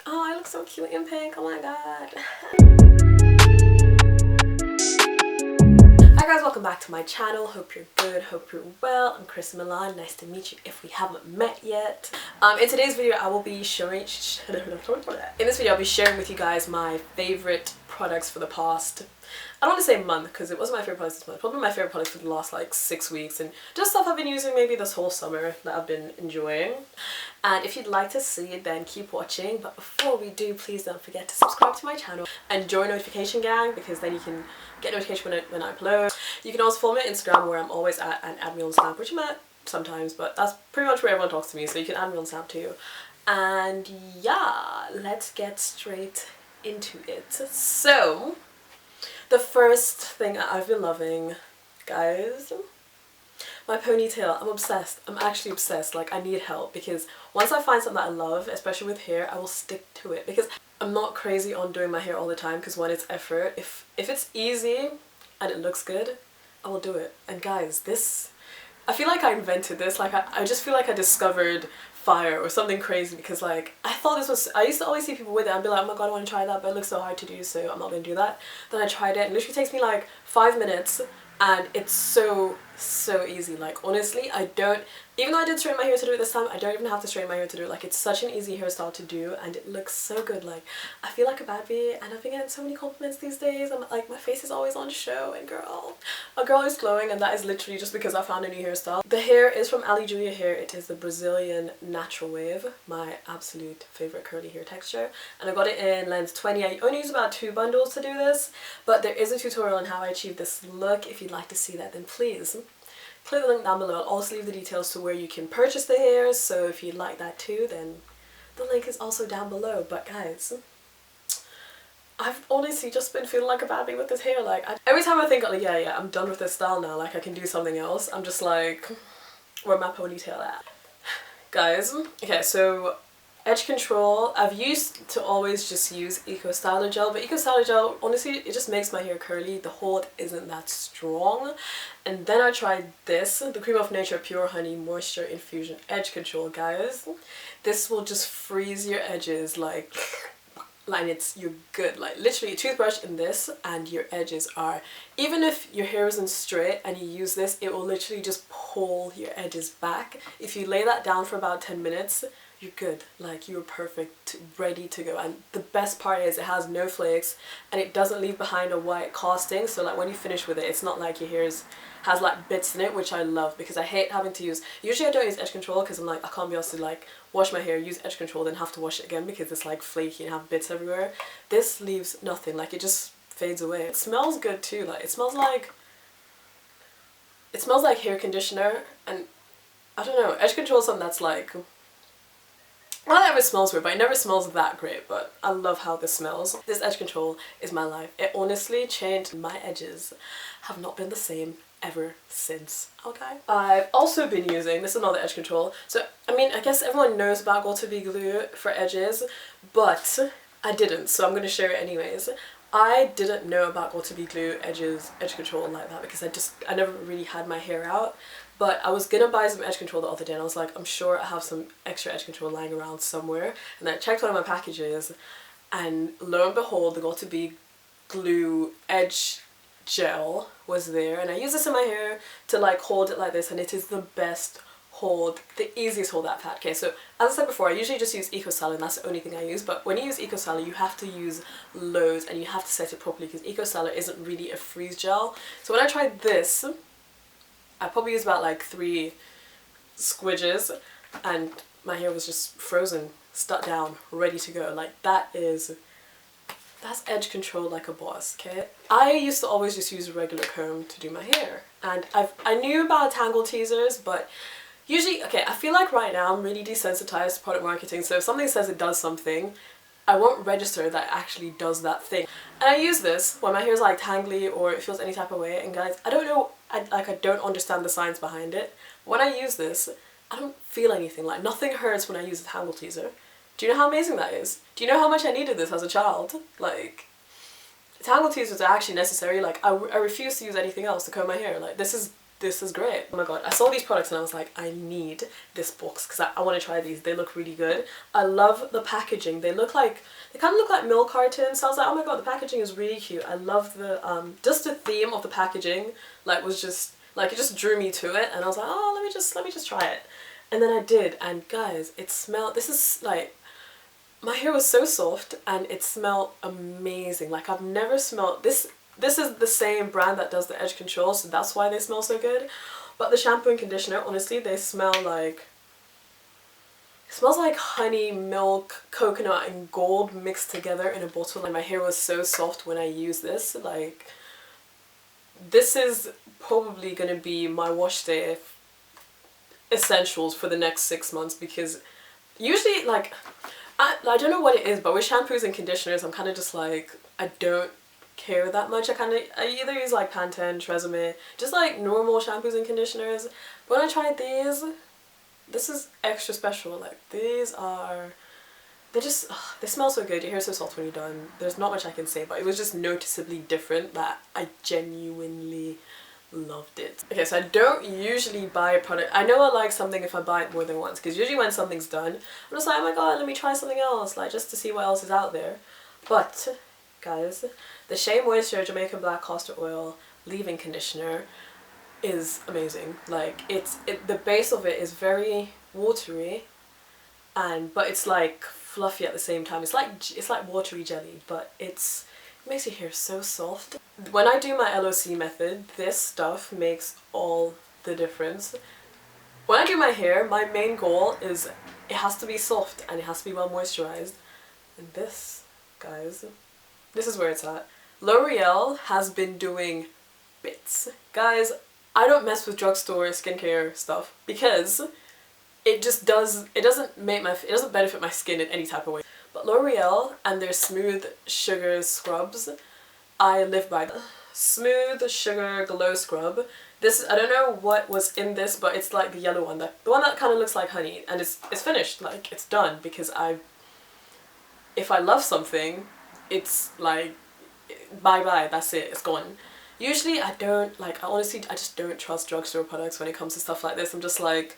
Oh, I look so cute in pink. Oh my god. Hi guys, welcome back to my channel. Hope you're good, hope you're well. I'm Chrissie Milan. Nice to meet you if we haven't met yet. In today's video I will be sharing I'll be sharing with you guys my favorite products for the past, I don't want to say month because it wasn't my favorite products this month, probably my favorite products for the last like 6 weeks, and just stuff I've been using maybe this whole summer that I've been enjoying. And if you'd like to see it, then keep watching. But before we do, please don't forget to subscribe to my channel and join notification gang, because then you can get notification when I upload. You can also follow me on Instagram where I'm always at, and add me on Snap, which I'm at sometimes, but that's pretty much where everyone talks to me, so you can add me on Snap too. And yeah, let's get straight into it. So the first thing I've been loving, guys, my ponytail. I'm obsessed. I'm actually obsessed. Like, I need help, because once I find something that I love, especially with hair, I will stick to it, because I'm not crazy on doing my hair all the time, because one, it's effort. If it's easy and it looks good, I will do it. And guys, this, I feel like I invented this. Like, I just feel like I discovered fire or something crazy, because like I thought this was, I used to always see people with it and be like, oh my god, I want to try that, but it looks so hard to do, so I'm not going to do that. Then I tried it and it literally takes me like 5 minutes, and it's so easy. Like, honestly, I don't, even though I did straighten my hair to do it this time, I don't even have to straighten my hair to do it. Like, it's such an easy hairstyle to do and it looks so good. Like, I feel like a bad bee, and I've been getting so many compliments these days. I'm like, my face is always on show, and girl, a girl is glowing, and that is literally just because I found a new hairstyle. The hair is from Ali Julia Hair. It is the Brazilian natural wave, my absolute favorite curly hair texture, and I got it in length 20. I only use about 2 bundles to do this, but there is a tutorial on how I achieve this look. If you'd like to see that, then please click the link down below. I'll also leave the details to where you can purchase the hair, so if you'd like that too, then the link is also down below. But guys, I've honestly just been feeling like a bad bee with this hair. Like, every time I think, like, yeah, I'm done with this style now, like I can do something else, I'm just like, where my ponytail at? Guys, okay, so edge control, I've used to always just use Eco Styler Gel, but Eco Styler Gel, honestly, it just makes my hair curly. The hold isn't that strong. And then I tried this, the Cream of Nature Pure Honey Moisture Infusion Edge Control, guys. This will just freeze your edges, like you're good. Like, literally a toothbrush in this and your edges are, even if your hair isn't straight and you use this, it will literally just pull your edges back. If you lay that down for about 10 minutes, you're good. Like, you're perfect, ready to go. And the best part is it has no flakes and it doesn't leave behind a white casting, so like when you finish with it, it's not like your hair has like bits in it, which I love, because I hate having to use, usually I don't use edge control because I'm like, I can't be asked to like wash my hair, use edge control, then have to wash it again because it's like flaky and have bits everywhere. This leaves nothing. Like, it just fades away. It smells good too. Like, it smells like hair conditioner. And I don't know, edge control is something that's like, not that it smells weird, but it never smells that great, but I love how this smells. This edge control is my life. It honestly changed. My edges have not been the same ever since, okay? I've also been using, this is another edge control, so I mean, I guess everyone knows about GOT2B glue for edges, but I didn't, so I'm going to share it anyways. I didn't know about GOT2B glue edge control like that, because I never really had my hair out. But I was gonna buy some edge control the other day, and I was like, I'm sure I have some extra edge control lying around somewhere. And I checked one of my packages, and lo and behold, the GOT2B glue edge gel was there. And I use this in my hair to like hold it like this, and it is the best hold, the easiest hold that I've had. Okay, so as I said before, I usually just use Eco Styler, and that's the only thing I use. But when you use Eco Styler, you have to use loads, and you have to set it properly, because Eco Styler isn't really a freeze gel. So when I tried this, I probably used about like 3 squidges, and my hair was just frozen, stuck down, ready to go. Like, that's edge control like a boss, okay? I used to always just use a regular comb to do my hair, and I knew about tangle teasers, but usually, okay, I feel like right now I'm really desensitized to product marketing, so if something says it does something, I won't register that it actually does that thing. And I use this when my hair's like tangly or it feels any type of way, and guys, I don't know, I don't understand the science behind it. When I use this, I don't feel anything. Like, nothing hurts when I use a tangle teaser. Do you know how amazing that is? Do you know how much I needed this as a child? Like, tangle teasers are actually necessary. Like, I refuse to use anything else to comb my hair. Like, this is this is great. Oh my god, I saw these products and I was like, I need this box because I want to try these. They look really good. I love the packaging. They kind of look like milk cartons. So I was like, oh my god, the packaging is really cute. I love the just the theme of the packaging, like was just like, it just drew me to it, and I was like, oh, let me just try it. And then I did, and guys, it smelled, this is like, my hair was so soft and it smelled amazing. Like I've never smelled this. This is the same brand that does the edge control, so that's why they smell so good. But the shampoo and conditioner, honestly, they smell like, it smells like honey, milk, coconut and gold mixed together in a bottle. And my hair was so soft when I used this. Like, this is probably gonna be my wash day essentials for the next 6 months, because usually, like, I don't know what it is, but with shampoos and conditioners, I'm kind of just like, I don't care that much. I either use like Pantene, Tresemme, just like normal shampoos and conditioners. But when I tried these, this is extra special. Like these are, they smell so good. Your hair's so soft when you're done. There's not much I can say, but it was just noticeably different that I genuinely loved it. Okay, so I don't usually buy a product. I know I like something if I buy it more than once, because usually when something's done, I'm just like, oh my god, let me try something else, like just to see what else is out there. But guys, the Shea Moisture Jamaican Black Castor Oil leave-in conditioner is amazing. Like the base of it is very watery, but it's like fluffy at the same time. It's like watery jelly, but it makes your hair so soft. When I do my LOC method, this stuff makes all the difference. When I do my hair, my main goal is it has to be soft and it has to be well moisturized. And this, guys, this is where it's at. L'Oreal has been doing bits. Guys, I don't mess with drugstore skincare stuff because it doesn't benefit my skin in any type of way. But L'Oreal and their Smooth Sugar Scrubs, I live by them. Smooth Sugar Glow Scrub. This, I don't know what was in this, but it's like the yellow one, the one that kind of looks like honey, and it's finished, like it's done, because if I love something, it's like bye bye, that's it, it's gone. Usually I just don't trust drugstore products when it comes to stuff like this. I'm just like,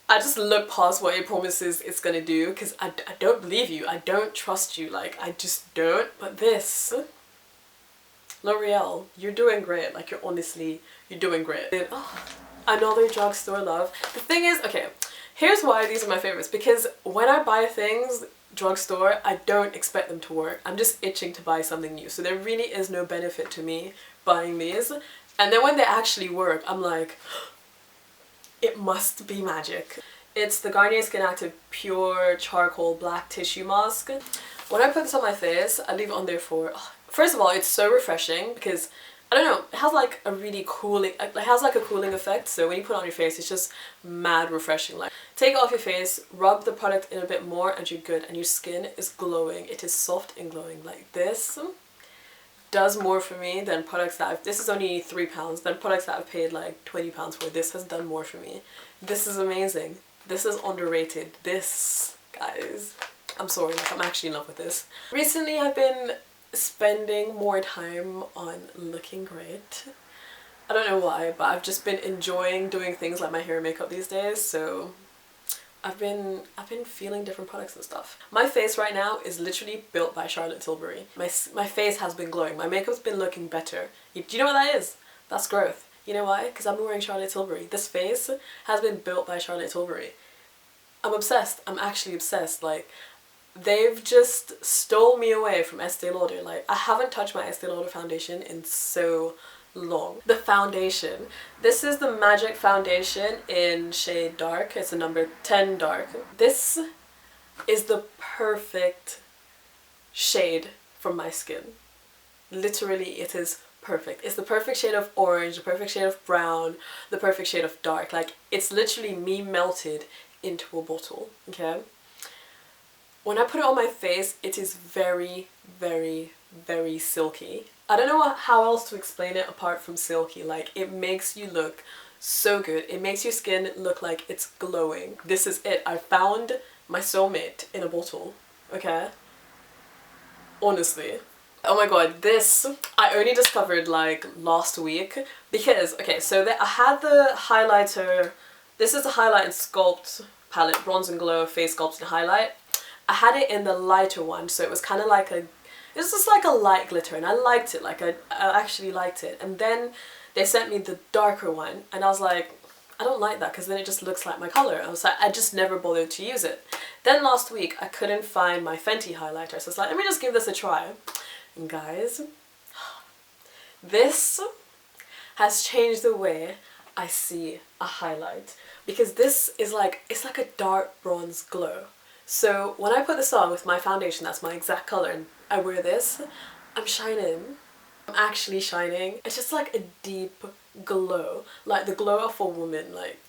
I just look past what it promises it's gonna do, because I don't believe you, I don't trust you, like I just don't. But this, L'Oreal, you're doing great, like you're doing great. Oh, another drugstore love. The thing is, okay, here's why these are my favorites, because when I buy things drugstore, I don't expect them to work. I'm just itching to buy something new, so there really is no benefit to me buying these. And then when they actually work, I'm like, it must be magic. It's the Garnier Skin Active Pure Charcoal Black Tissue Mask. When I put this on my face, I leave it on there for, first of all, it's so refreshing because, I don't know, it has like a really cooling, it has like a cooling effect, so when you put it on your face, it's just mad refreshing. Like, take it off your face, rub the product in a bit more, and you're good, and your skin is glowing. It is soft and glowing. Like, this does more for me than products that this is only £3, than products that I've paid like £20 for. This has done more for me. This is amazing. This is underrated. This, guys, I'm sorry, like I'm actually in love with this. Recently I've been spending more time on looking great. I don't know why, but I've just been enjoying doing things like my hair and makeup these days, so I've been feeling different products and stuff. My face right now is literally built by Charlotte Tilbury. My face has been glowing. My makeup's been looking better. Do you know what that is? That's growth. You know why? Because I'm wearing Charlotte Tilbury. This face has been built by Charlotte Tilbury. I'm obsessed. I'm actually obsessed. Like, they've just stole me away from Estee Lauder. Like, I haven't touched my Estee Lauder foundation in so long. The foundation. This is the Magic Foundation in shade dark. It's a number 10 dark. This is the perfect shade for my skin. Literally, it is perfect. It's the perfect shade of orange, the perfect shade of brown, the perfect shade of dark. Like, it's literally me melted into a bottle, okay? When I put it on my face, it is very, very, very silky. I don't know how else to explain it apart from silky. Like, it makes you look so good. It makes your skin look like it's glowing. This is it. I found my soulmate in a bottle, okay? Honestly. Oh my god, this I only discovered like last week because, okay, so I had the highlighter. This is the Highlight and Sculpt palette, Bronze and Glow Face Sculpt and Highlight. I had it in the lighter one, so it was kind of like it was just like a light glitter, and I liked it, like I actually liked it. And then they sent me the darker one, and I was like, I don't like that because then it just looks like my colour. I was like, I just never bothered to use it. Then last week I couldn't find my Fenty highlighter, so I was like, let me just give this a try. And guys, this has changed the way I see a highlight, because this is like, it's like a dark bronze glow. So when I put this on with my foundation, that's my exact colour, and I wear this, I'm shining. I'm actually shining. It's just like a deep glow, like the glow of a woman. Like,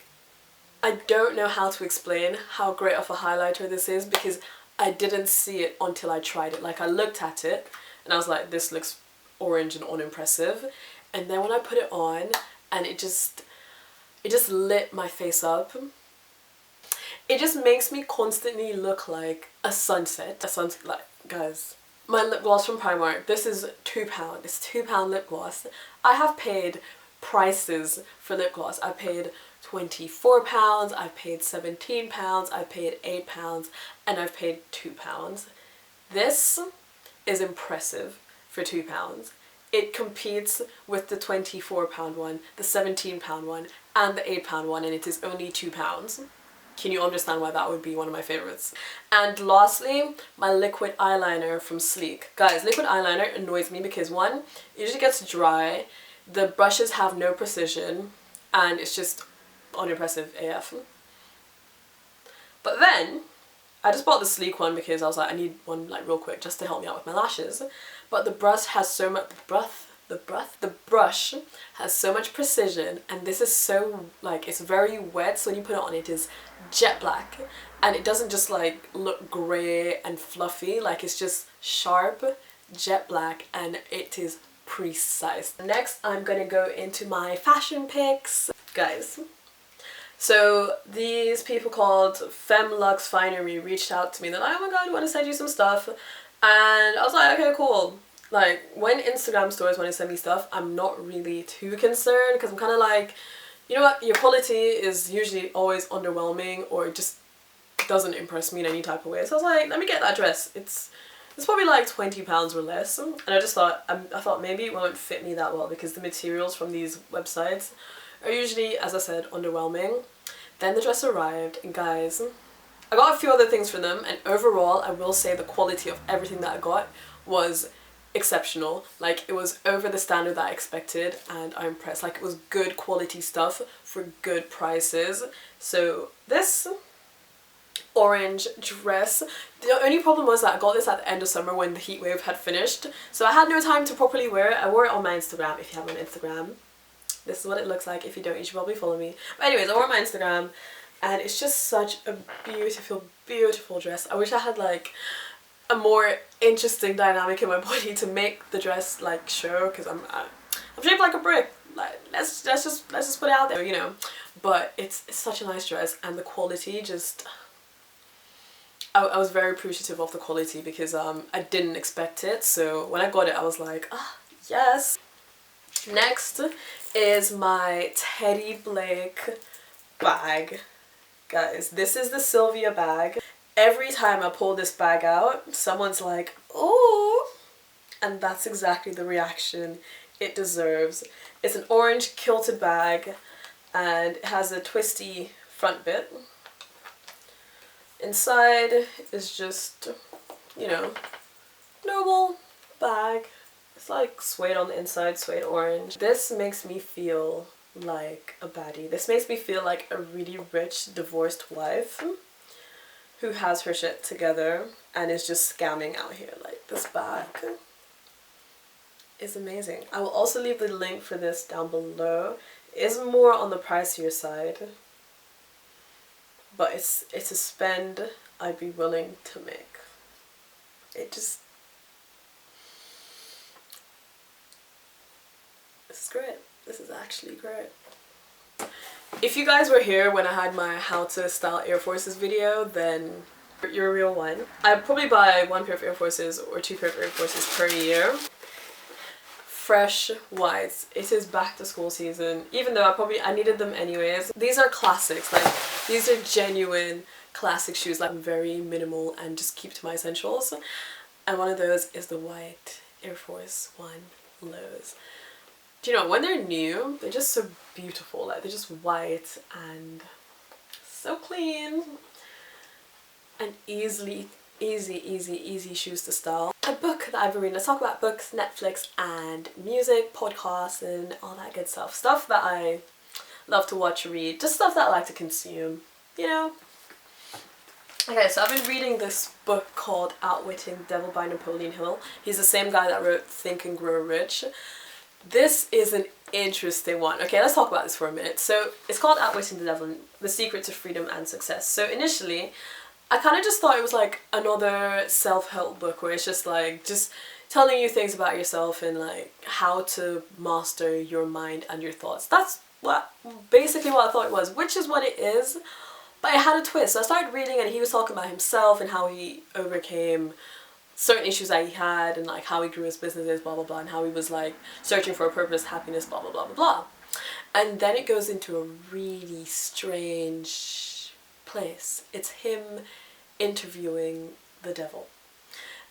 I don't know how to explain how great of a highlighter this is because I didn't see it until I tried it. Like, I looked at it and I was like, this looks orange and unimpressive. And then when I put it on, and it just lit my face up. It just makes me constantly look like a sunset. Like, guys, my lip gloss from Primark, this is £2. It's £2 lip gloss. I have paid prices for lip gloss. I paid £24, I've paid £17, I've paid £8, and I've paid £2. This is impressive for £2. It competes with the £24 one, the £17 one, and the £8 one, and it is only £2. Can you understand why that would be one of my favorites? And lastly, my liquid eyeliner from Sleek. Guys, liquid eyeliner annoys me because, one, it usually gets dry, the brushes have no precision, and it's just unimpressive AF. But then, I just bought the Sleek one because I was like, I need one like real quick just to help me out with my lashes. But the brush has so much, the brush has so much precision, and this is so, like, it's very wet, so when you put it on, it is jet black, and it doesn't just like look grey and fluffy, like, it's just sharp jet black, and it is precise. Next, I'm gonna go into my fashion picks, guys. So these people called Femlux Finery reached out to me. They're like, oh my god, I want to send you some stuff. And I was like, okay, cool. Like, when Instagram stores want to send me stuff, I'm not really too concerned because I'm kind of like, you know what, your quality is usually always underwhelming, or it just doesn't impress me in any type of way. So I was like, let me get that dress. It's probably like £20 or less. And I just thought, I thought maybe it won't fit me that well because the materials from these websites are usually, as I said, underwhelming. Then the dress arrived, and guys, I got a few other things from them, and overall I will say the quality of everything that I got was exceptional. Like, it was over the standard that I expected, and I'm impressed. Like, it was good quality stuff for good prices. So this orange dress, the only problem was that I got this at the end of summer when the heat wave had finished, so I had no time to properly wear it. I wore it on my Instagram. If you have an Instagram, this is what it looks like. If you don't, you should probably follow me. But anyways, I wore it on my Instagram, and it's just such a beautiful, beautiful dress. I wish I had like a more interesting dynamic in my body to make the dress like show, because I'm shaped like a brick. Like, let's just put it out there, you know. But it's such a nice dress, and the quality just, I was very appreciative of the quality because I didn't expect it. So when I got it, I was like, ah, yes. Next is my Teddy Blake bag. Guys, this is the Sylvia bag. Every time I pull this bag out, someone's like, oh, and that's exactly the reaction it deserves. It's an orange kilted bag, and it has a twisty front bit. Inside is just, you know, normal bag. It's like suede on the inside, suede orange. This makes me feel like a baddie. This makes me feel like a really rich divorced wife who has her shit together and is just scamming out here. Like, this bag is amazing. I will also leave the link for this down below. It is more on the pricier side, but it's a spend I'd be willing to make. It just, this is great. This is actually great. If you guys were here when I had my how to style Air Forces video, then Your real one. I probably buy 1 pair of Air Forces or 2 pair of Air Forces per year. Fresh whites. It is back to school season, even though I needed them anyways. These are classics, like these are genuine classic shoes, like very minimal and just keep to my essentials. And one of those is the white Air Force One lows. Do you know, when they're new, they're just so beautiful. Like they're just white and so clean and easy shoes to style. A book that I've been reading. Let's talk about books, Netflix and music, podcasts and all that good stuff. Stuff that I love to watch, read, just stuff that I like to consume, you know. Okay, so I've been reading this book called Outwitting the Devil by Napoleon Hill. He's the same guy that wrote Think and Grow Rich. This is an interesting one. Okay, let's talk about this for a minute. So it's called Outwitting the Devil, The Secret to Freedom and Success. So initially, I kind of just thought it was like another self-help book where it's just like, just telling you things about yourself and like how to master your mind and your thoughts. That's basically what I thought it was, which is what it is. But it had a twist. So I started reading and he was talking about himself and how he overcame certain issues that he had and like how he grew his businesses, blah blah blah, and how he was like searching for a purpose, happiness, blah blah blah blah blah. And then it goes into a really strange place. It's him interviewing the devil.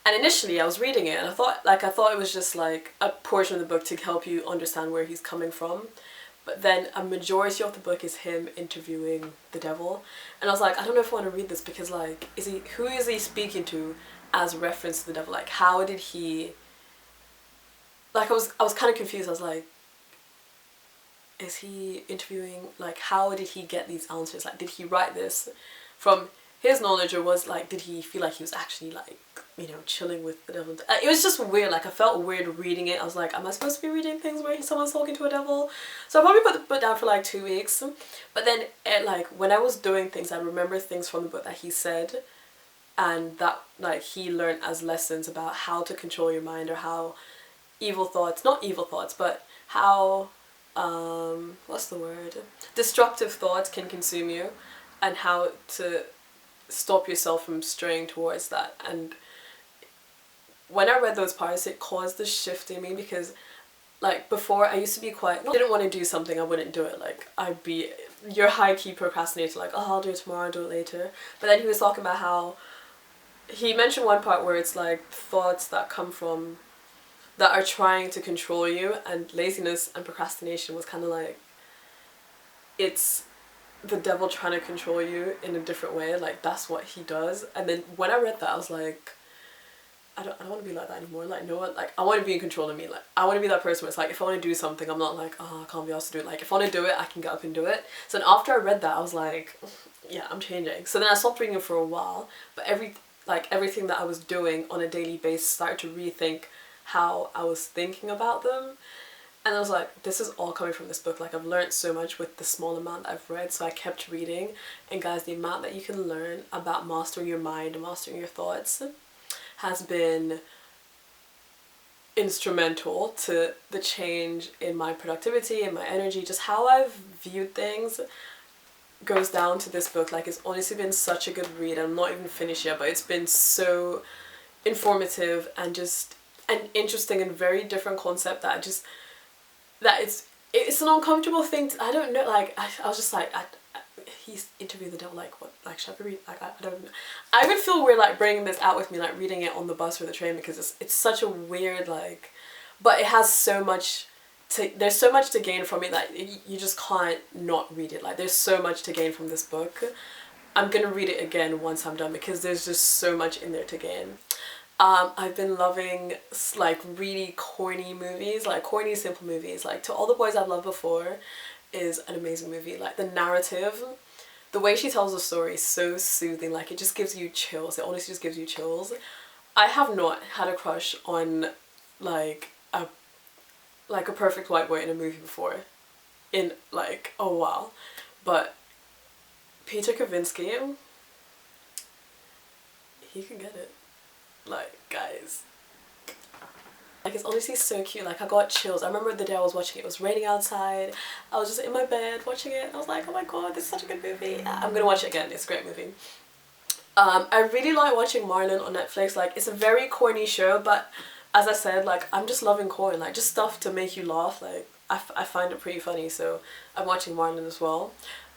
And initially I was reading it and I thought it was just like a portion of the book to help you understand where he's coming from. But then a majority of the book is him interviewing the devil. And I was like, I don't know if I want to read this because like, who is he speaking to as reference to the devil? Like, how did he, like I was kind of confused. I was like, is he interviewing, like how did he get these answers? Like, did he write this from his knowledge, or was like, did he feel like he was actually like, you know, chilling with the devil? It was just weird. Like I felt weird reading it. I was like, am I supposed to be reading things where someone's talking to a devil? So I probably put the book down for like 2 weeks. But then like when I was doing things, I remember things from the book that he said and that like he learned as lessons about how to control your mind, or how evil thoughts, not evil thoughts, but how what's the word, destructive thoughts can consume you, and how to stop yourself from straying towards that. And when I read those parts, it caused a shift in me, because like before I used to be quite, I didn't want to do something, I wouldn't do it. Like I'd be your high-key procrastinator, like, oh, I'll do it tomorrow, I'll do it later. But then he was talking about how he mentioned one part where it's like thoughts that come from, that are trying to control you, and laziness and procrastination was kind of like, it's the devil trying to control you in a different way. Like that's what he does. And then when I read that, I was like, I don't want to be like that anymore. Like no one, like I want to be in control of me. Like I want to be that person where it's like, if I want to do something, I'm not like, oh, I can't be asked to do it. Like if I want to do it, I can get up and do it. So then after I read that, I was like, yeah, I'm changing. So then I stopped reading it for a while, but everything that I was doing on a daily basis started to rethink how I was thinking about them. And I was like, this is all coming from this book. Like I've learned so much with the small amount that I've read, so I kept reading. And guys, the amount that you can learn about mastering your mind and mastering your thoughts has been instrumental to the change in my productivity and my energy. Just how I've viewed things goes down to this book. Like it's honestly been such a good read. I'm not even finished yet, but it's been so informative and just an interesting and very different concept that it's an uncomfortable thing to, I don't know, like I was just like, he's interviewing the devil, like what, like should I be reading, like I don't know. I would feel weird like bringing this out with me, like reading it on the bus or the train, because it's such a weird, like, but it has so much to, there's so much to gain from it that you just can't not read it. Like there's so much to gain from this book. I'm gonna read it again once I'm done, because there's just so much in there to gain. I've been loving like really corny movies, like corny simple movies. Like To All the Boys I've Loved Before is an amazing movie. Like the narrative, the way she tells the story is so soothing. Like it just gives you chills. It honestly just gives you chills. I have not had a crush on like a perfect white boy in a movie before in like a while, but Peter Kavinsky, he can get it. Like guys, like it's honestly so cute. Like I got chills. I remember the day I was watching it, it was raining outside. I was just in my bed watching it. I was like, oh my god, this is such a good movie. I'm gonna watch it again. It's a great movie. I really like watching Milan on Netflix. Like, it's a very corny show, but as I said, like, I'm just loving corn, like, just stuff to make you laugh. Like, I find it pretty funny, so I'm watching Milan as well.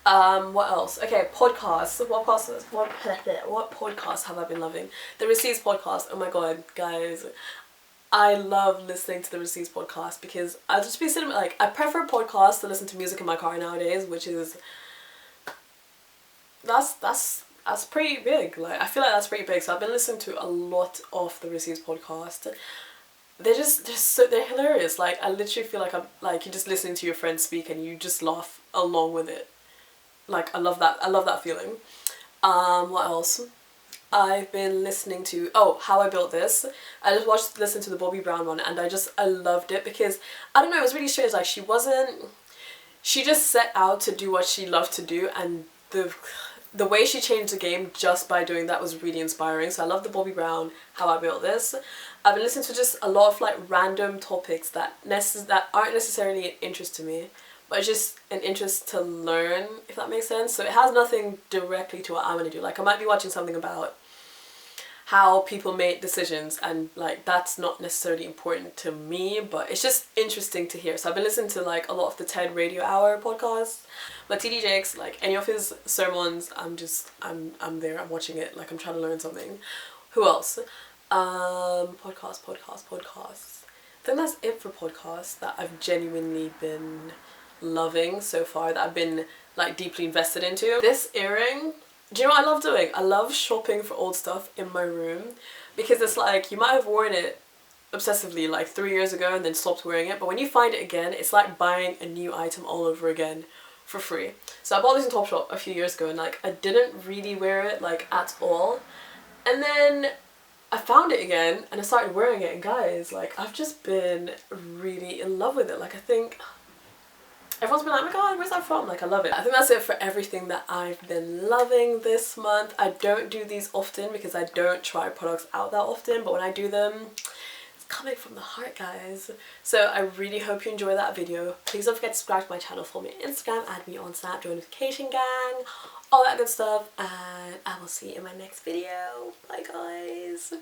What else? Okay, podcasts. What podcasts have I been loving? The Receipts podcast. Oh my god, guys. I love listening to the Receipts podcast because I'll just be sitting, like, I prefer podcasts to listen to music in my car nowadays, which is, that's pretty big. Like, I feel like that's pretty big. So I've been listening to a lot of the Receipts podcast. They're hilarious. Like, I literally feel like I'm, like, you're just listening to your friends speak and you just laugh along with it. Like, I love that feeling. What else? I've been listening to, oh, How I Built This. I just listened to the Bobby Brown one, and I loved it because, I don't know, it was really strange. Like, she just set out to do what she loved to do, and the way she changed the game just by doing that was really inspiring. So I love the Bobby Brown, How I Built This. I've been listening to just a lot of, like, random topics that aren't necessarily an interest to me, but it's just an interest to learn, if that makes sense. So it has nothing directly to what I want to do. Like, I might be watching something about how people make decisions, and, like, that's not necessarily important to me, but it's just interesting to hear. So I've been listening to, like, a lot of the TED Radio Hour podcasts. But TD Jakes, like, any of his sermons, I'm there, I'm watching it, like, I'm trying to learn something. Who else? Podcasts. I think that's it for podcasts that I've genuinely been loving so far, that I've been, like, deeply invested into. This earring, do you know what I love doing? I love shopping for old stuff in my room, because it's like, you might have worn it obsessively like 3 years ago and then stopped wearing it, but when you find it again, it's like buying a new item all over again for free. So I bought this in Topshop a few years ago, and, like, I didn't really wear it, like, at all, and then I found it again and I started wearing it, and guys, like, I've just been really in love with it. Like, I think everyone's been like, oh my god, where's that from? Like, I love it. I think that's it for everything that I've been loving this month. I don't do these often because I don't try products out that often, but when I do them, it's coming from the heart, guys. So I really hope you enjoy that video. Please don't forget to subscribe to my channel, follow me on Instagram, add me on Snap, join notification gang, all that good stuff, and I will see you in my next video. Bye, guys.